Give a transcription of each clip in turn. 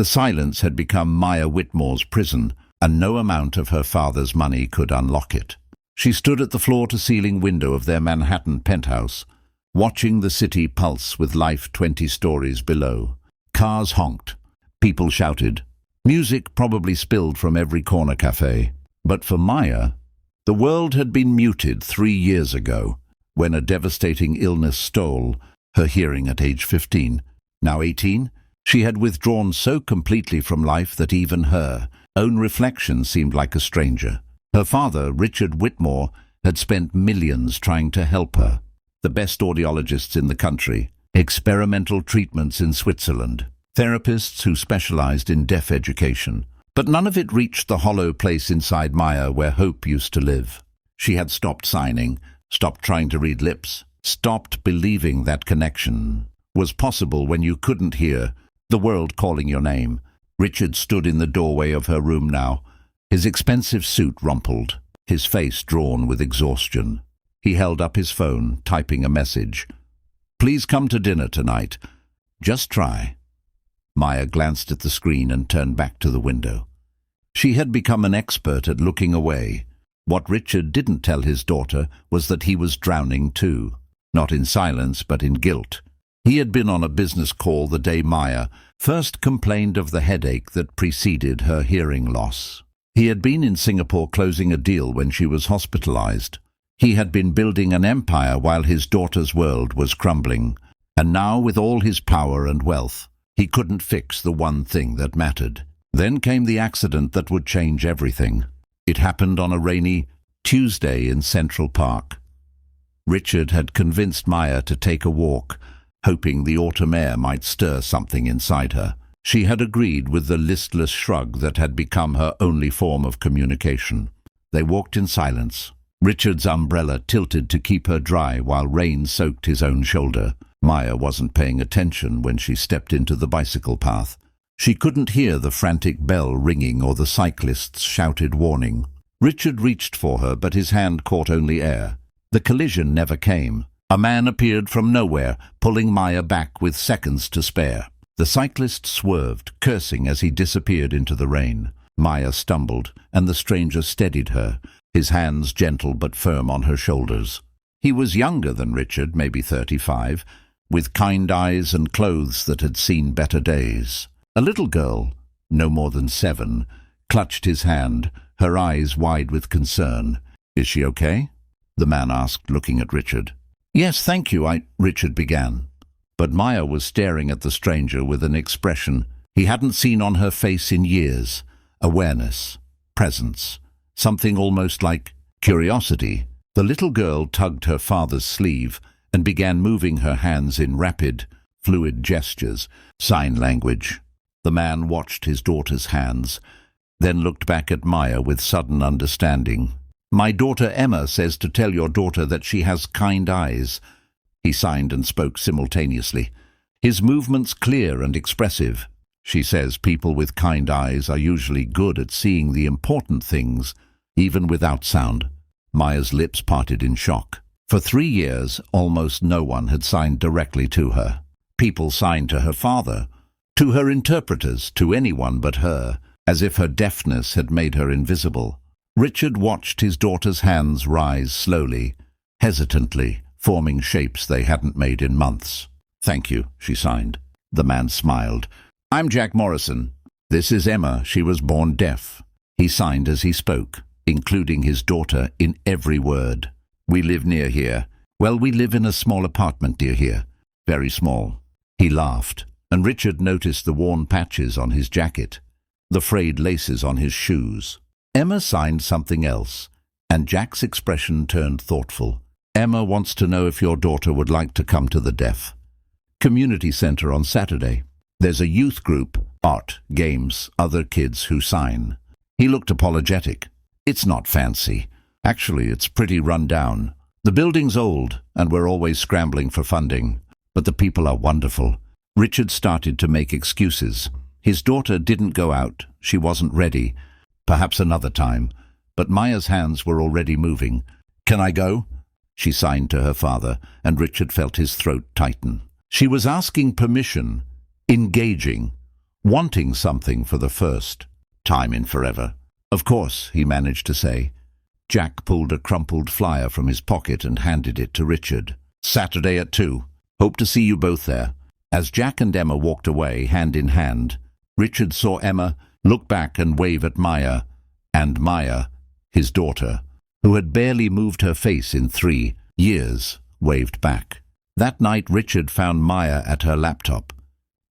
The silence had become Maya Whitmore's prison, and no amount of her father's money could unlock it. She stood at the floor-to-ceiling window of their Manhattan penthouse, watching the city pulse with life 20 stories below. Cars honked. People shouted. Music probably spilled from every corner cafe. But for Maya, the world had been muted 3 years ago, when a devastating illness stole her hearing at age 15. Now 18, she had withdrawn so completely from life that even her own reflection seemed like a stranger. Her father, Richard Whitmore, had spent millions trying to help her. The best audiologists in the country, experimental treatments in Switzerland, therapists who specialized in deaf education. But none of it reached the hollow place inside Maya where hope used to live. She had stopped signing, stopped trying to read lips, stopped believing that connection was possible when you couldn't hear the world calling your name. Richard stood in the doorway of her room now, his expensive suit rumpled, his face drawn with exhaustion. He held up his phone, typing a message. "Please come to dinner tonight. Just try." Maya glanced at the screen and turned back to the window. She had become an expert at looking away. What Richard didn't tell his daughter was that he was drowning too, not in silence but in guilt. He had been on a business call the day Maya first complained of the headache that preceded her hearing loss. He had been in Singapore closing a deal when she was hospitalized. He had been building an empire while his daughter's world was crumbling. And now, with all his power and wealth, he couldn't fix the one thing that mattered. Then came the accident that would change everything. It happened on a rainy Tuesday in Central Park. Richard had convinced Maya to take a walk, hoping the autumn air might stir something inside her. She had agreed with the listless shrug that had become her only form of communication. They walked in silence. Richard's umbrella tilted to keep her dry while rain soaked his own shoulder. Maya wasn't paying attention when she stepped into the bicycle path. She couldn't hear the frantic bell ringing or the cyclist's shouted warning. Richard reached for her, but his hand caught only air. The collision never came. A man appeared from nowhere, pulling Maya back with seconds to spare. The cyclist swerved, cursing as he disappeared into the rain. Maya stumbled, and the stranger steadied her, his hands gentle but firm on her shoulders. He was younger than Richard, maybe 35, with kind eyes and clothes that had seen better days. A little girl, no more than 7, clutched his hand, her eyes wide with concern. "Is she okay?" the man asked, looking at Richard. "Yes, thank you, Richard began. But Maya was staring at the stranger with an expression he hadn't seen on her face in years. Awareness, presence, something almost like curiosity. The little girl tugged her father's sleeve and began moving her hands in rapid, fluid gestures, sign language. The man watched his daughter's hands, then looked back at Maya with sudden understanding. "My daughter Emma says to tell your daughter that she has kind eyes." He signed and spoke simultaneously, his movements clear and expressive. "She says people with kind eyes are usually good at seeing the important things, even without sound." Maya's lips parted in shock. For 3 years, almost no one had signed directly to her. People signed to her father, to her interpreters, to anyone but her, as if her deafness had made her invisible. Richard watched his daughter's hands rise slowly, hesitantly, forming shapes they hadn't made in months. "Thank you," she signed. The man smiled. "I'm Jack Morrison. This is Emma. She was born deaf." He signed as he spoke, including his daughter in every word. "We live near here." "Well, we live in a small apartment near here. Very small." He laughed, and Richard noticed the worn patches on his jacket, the frayed laces on his shoes. Emma signed something else, and Jack's expression turned thoughtful. "Emma wants to know if your daughter would like to come to the Deaf Community Center on Saturday. There's a youth group, art, games, other kids who sign." He looked apologetic. "It's not fancy. Actually, it's pretty run down. The building's old, and we're always scrambling for funding. But the people are wonderful." Richard started to make excuses. His daughter didn't go out. She wasn't ready. Perhaps another time. But Maya's hands were already moving. "Can I go?" She signed to her father, and Richard felt his throat tighten. She was asking permission, engaging, wanting something for the first time in forever. "Of course," he managed to say. Jack pulled a crumpled flyer from his pocket and handed it to Richard. "Saturday at 2. Hope to see you both there." As Jack and Emma walked away, hand in hand, Richard saw Emma look back and wave at Maya, and Maya, his daughter, who had barely moved her face in 3 years, waved back. That night Richard found Maya at her laptop,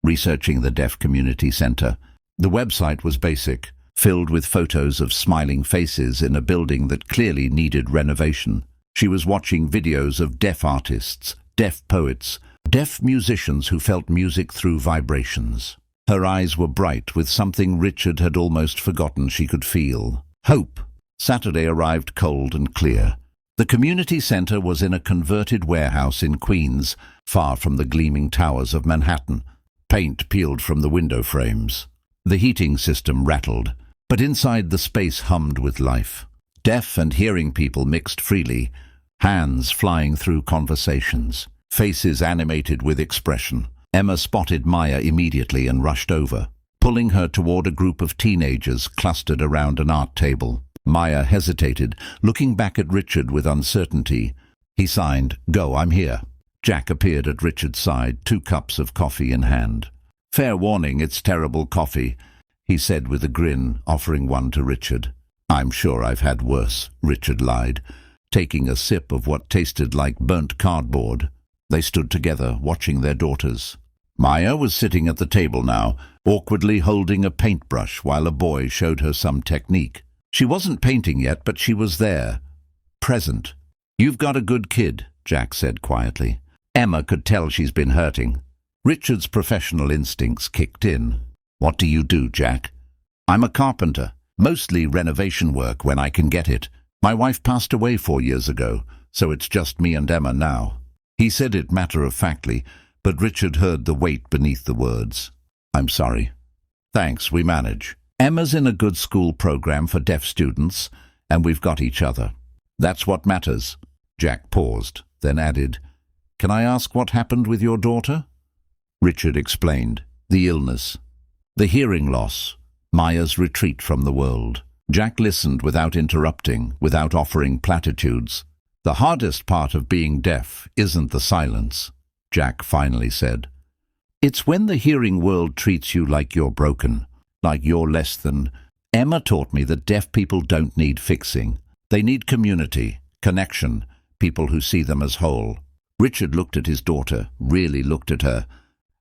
researching the deaf community center. The website was basic, filled with photos of smiling faces in a building that clearly needed renovation. She was watching videos of deaf artists, deaf poets, deaf musicians who felt music through vibrations. Her eyes were bright with something Richard had almost forgotten she could feel: hope. Saturday arrived cold and clear. The community center was in a converted warehouse in Queens, far from the gleaming towers of Manhattan. Paint peeled from the window frames. The heating system rattled, but inside the space hummed with life. Deaf and hearing people mixed freely, hands flying through conversations, faces animated with expression. Emma spotted Maya immediately and rushed over, pulling her toward a group of teenagers clustered around an art table. Maya hesitated, looking back at Richard with uncertainty. He signed, "Go, I'm here." Jack appeared at Richard's side, 2 cups of coffee in hand. "Fair warning, it's terrible coffee," he said with a grin, offering one to Richard. "I'm sure I've had worse," Richard lied, taking a sip of what tasted like burnt cardboard. They stood together, watching their daughters. Maya was sitting at the table now, awkwardly holding a paintbrush while a boy showed her some technique. She wasn't painting yet, but she was there, present. "You've got a good kid," Jack said quietly. Emma could tell she's been hurting. Richard's professional instincts kicked in. "What do you do, Jack?" "I'm a carpenter, mostly renovation work when I can get it. My wife passed away 4 years ago, so it's just me and Emma now." He said it matter-of-factly, but Richard heard the weight beneath the words. "I'm sorry." "Thanks, we manage. Emma's in a good school program for deaf students, and we've got each other. That's what matters." Jack paused, then added, "Can I ask what happened with your daughter?" Richard explained. The illness, the hearing loss, Maya's retreat from the world. Jack listened without interrupting, without offering platitudes. "The hardest part of being deaf isn't the silence," Jack finally said. "It's when the hearing world treats you like you're broken, like you're less than. Emma taught me that deaf people don't need fixing. They need community, connection, people who see them as whole." Richard looked at his daughter, really looked at her,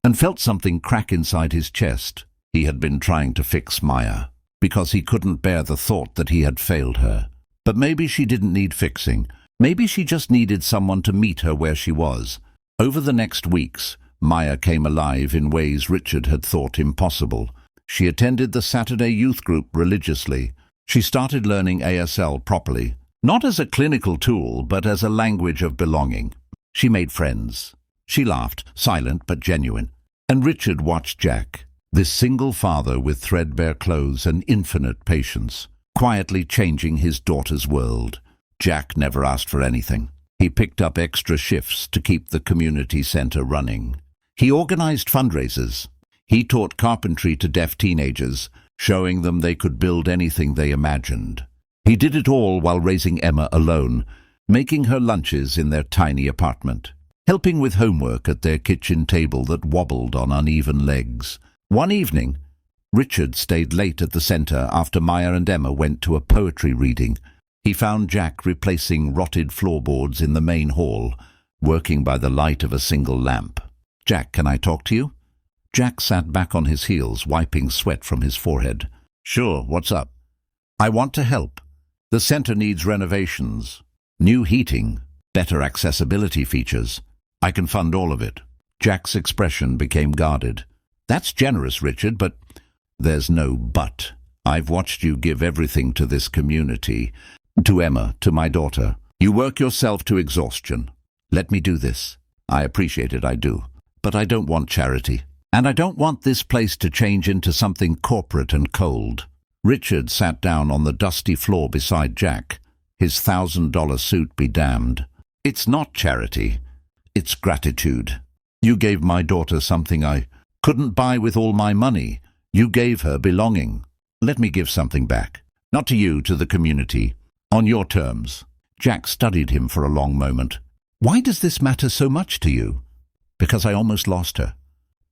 and felt something crack inside his chest. He had been trying to fix Maya, because he couldn't bear the thought that he had failed her. But maybe she didn't need fixing. Maybe she just needed someone to meet her where she was. Over the next weeks, Maya came alive in ways Richard had thought impossible. She attended the Saturday youth group religiously. She started learning ASL properly, not as a clinical tool, but as a language of belonging. She made friends. She laughed, silent but genuine. And Richard watched Jack, this single father with threadbare clothes and infinite patience, quietly changing his daughter's world. Jack never asked for anything. He picked up extra shifts to keep the community center running. He organized fundraisers. He taught carpentry to deaf teenagers, showing them they could build anything they imagined. He did it all while raising Emma alone, making her lunches in their tiny apartment, helping with homework at their kitchen table that wobbled on uneven legs. One evening, Richard stayed late at the center after Maya and Emma went to a poetry reading. He found Jack replacing rotted floorboards in the main hall, working by the light of a single lamp. "Jack, can I talk to you?" Jack sat back on his heels, wiping sweat from his forehead. "Sure, what's up?" "I want to help. The center needs renovations, new heating, better accessibility features. I can fund all of it." Jack's expression became guarded. "That's generous, Richard, but..." "There's no but. I've watched you give everything to this community, to Emma, to my daughter. You work yourself to exhaustion. Let me do this. I appreciate it, I do. But I don't want charity. And I don't want this place to change into something corporate and cold." Richard sat down on the dusty floor beside Jack, his $1,000 suit be damned. "It's not charity. It's gratitude. You gave my daughter something I couldn't buy with all my money, You gave her belonging. Let me give something back. Not to you, to the community. On your terms. Jack studied him for a long moment. Why does this matter so much to you? Because I almost lost her.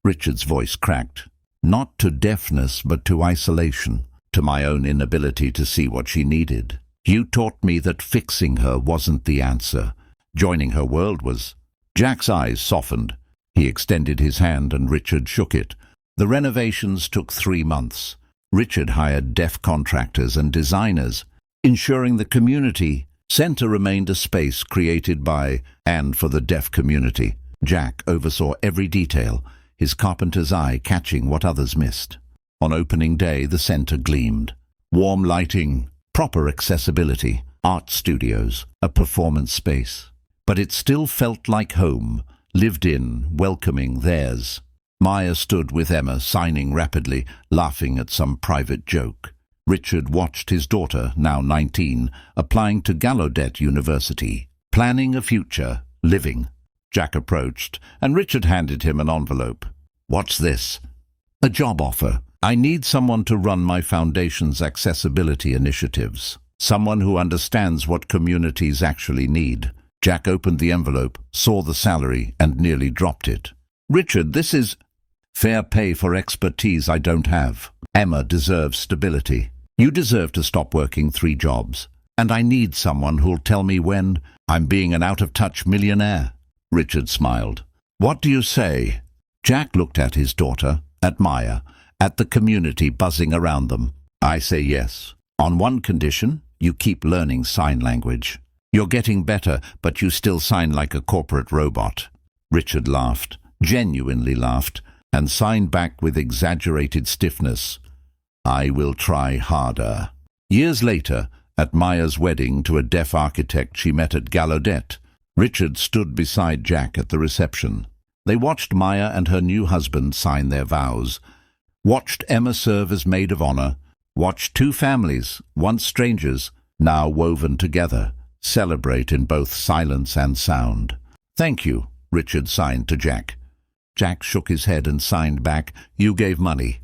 Richard's voice cracked. Not to deafness, but to isolation, to my own inability to see what she needed. You taught me that fixing her wasn't the answer. Joining her world was. Jack's eyes softened. He extended his hand and Richard shook it. The renovations took 3 months. Richard hired deaf contractors and designers, ensuring the community center remained a space created by and for the deaf community. Jack oversaw every detail, his carpenter's eye catching what others missed. On opening day, the center gleamed. Warm lighting, proper accessibility, art studios, a performance space. But it still felt like home, lived in, welcoming theirs. Maya stood with Emma, signing rapidly, laughing at some private joke. Richard watched his daughter, now 19, applying to Gallaudet University, planning a future, living. Jack approached, and Richard handed him an envelope. What's this? A job offer. I need someone to run my foundation's accessibility initiatives. Someone who understands what communities actually need. Jack opened the envelope, saw the salary, and nearly dropped it. Richard, this is fair pay for expertise I don't have. Emma deserves stability. You deserve to stop working 3 jobs. And I need someone who'll tell me when I'm being an out-of-touch millionaire. Richard smiled. What do you say? Jack looked at his daughter, at Maya, at the community buzzing around them. I say yes. On one condition, you keep learning sign language. You're getting better, but you still sign like a corporate robot. Richard laughed, genuinely laughed, and signed back with exaggerated stiffness. I will try harder. Years later, at Maya's wedding to a deaf architect she met at Gallaudet, Richard stood beside Jack at the reception. They watched Maya and her new husband sign their vows, watched Emma serve as maid of honor, watched 2 families, once strangers, now woven together, celebrate in both silence and sound. Thank you, Richard signed to Jack. Jack shook his head and signed back, you gave money.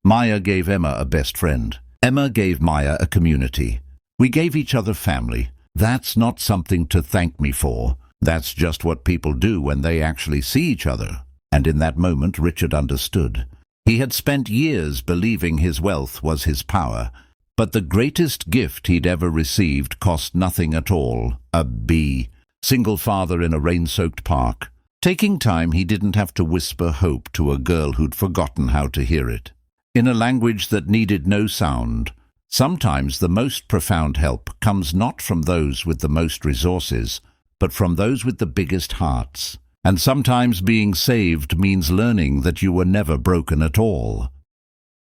Maya gave Emma a best friend. Emma gave Maya a community. We gave each other family. That's not something to thank me for. That's just what people do when they actually see each other. And in that moment, Richard understood. He had spent years believing his wealth was his power, but the greatest gift he'd ever received cost nothing at all. A single father in a rain-soaked park. Taking time, he didn't have to whisper hope to a girl who'd forgotten how to hear it. In a language that needed no sound, sometimes the most profound help comes not from those with the most resources, but from those with the biggest hearts. And sometimes being saved means learning that you were never broken at all.